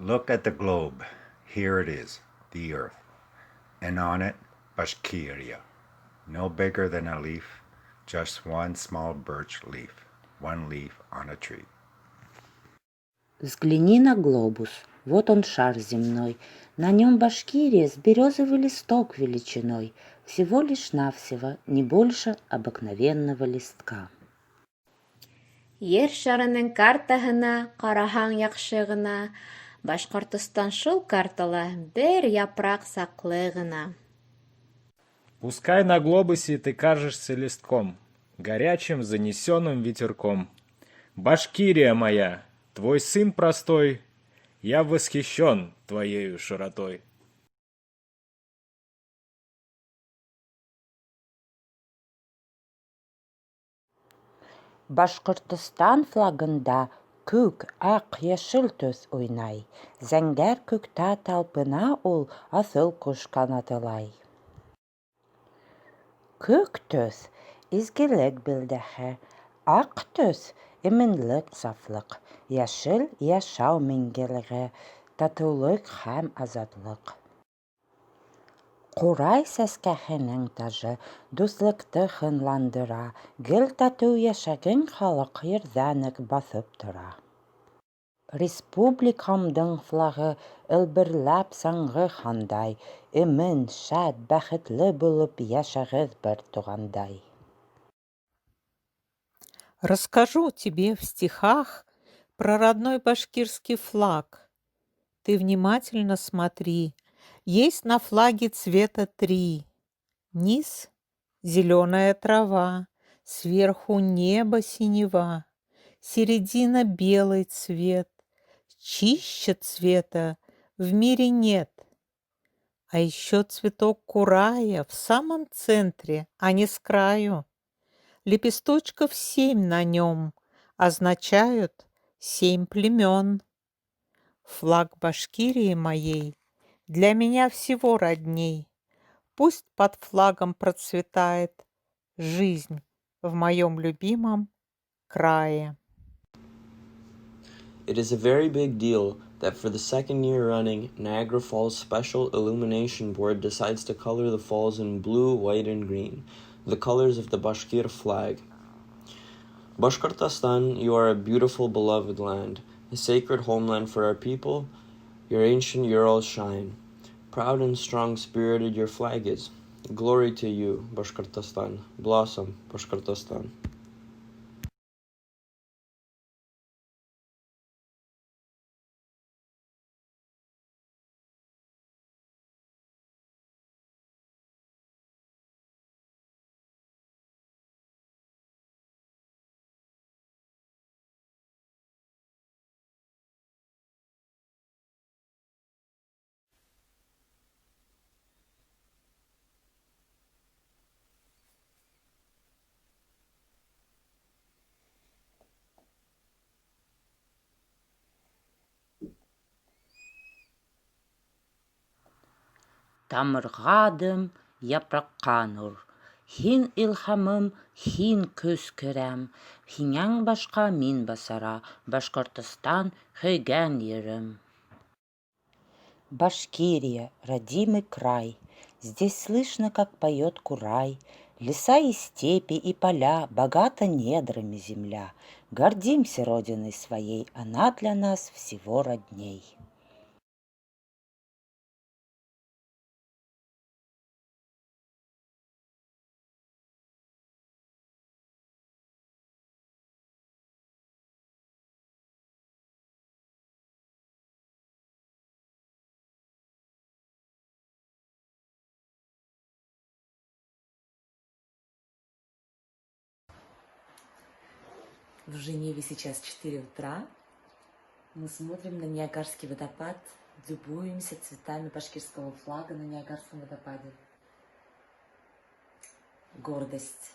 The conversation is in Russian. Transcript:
Look at the globe. Here it is, the earth. And on it, Bashkiria. No bigger than a leaf, just one small birch leaf. One leaf on a tree. Взгляни на глобус. Вот он шар земной. На нем Башкирия с березовый листок величиной. Всего лишь навсего, не больше обыкновенного листка. Ер шарының картаһына ҡараһаң яҡшы ғына, Башҡортостан шул картала бер япраҡ саҡлы ғына. Пускай на глобусе ты кажешься листком, горячим занесенным ветерком. Башкирия моя, твой сын простой, я восхищен твоею широтой. Башҡортостан флагында күк, аҡ, йәшел төҫ уйнай. Зәңгәр күктә талпына ул аҫыл ҡош ҡанатылай. Күк төҫ — изгелек билдәһе, аҡ төҫ — именлек, сафлыҡ, йәшел — йәшәү миңгелеге, татыулыҡ һәм азатлыҡ. Ҡурай сәскәһенең тажы дуҫлыҡты һынландыра, гел татыу йәшәгән халыҡ ерҙән үк баҫып тора. Республикамдың флагы элберләп саңғы хандай, эмен, шәт, бәхетле булып йәшәгеҙ бер туғандай. Расскажу тебе в стихах про родной башкирский флаг. Ты внимательно смотри. Есть на флаге цвета 3. Низ — зеленая трава, сверху небо синева, середина — белый цвет. Чище цвета в мире нет. А еще цветок курая в самом центре, а не с краю. Лепесточков 7 на нем, означают 7 племен. Флаг Башкирии моей для меня всего родней. Пусть под флагом процветает жизнь в моем любимом крае. It is a very big deal that for the second year running, Niagara Falls Special Illumination Board decides to color the falls in blue, white, and green, the colors of the Bashkir flag. Bashkortostan, you are a beautiful, beloved land, a sacred homeland for our people. Your ancient Urals shine. Proud and strong-spirited your flag is. Glory to you, Bashkortostan. Blossom, Bashkortostan. Тамырға дым, япраҡҡа нур. Һин илһамым, һин көс керәм. Һинән башҡа мин басара, Башҡортостан һөйгән ерем. Башкирия, родимый край. Здесь слышно, как поет курай. Леса и степи, и поля, богата недрами земля. Гордимся родиной своей, она для нас всего родней. В Женеве сейчас 4 утра. Мы смотрим на Ниагарский водопад, любуемся цветами башкирского флага на Ниагарском водопаде. Гордость.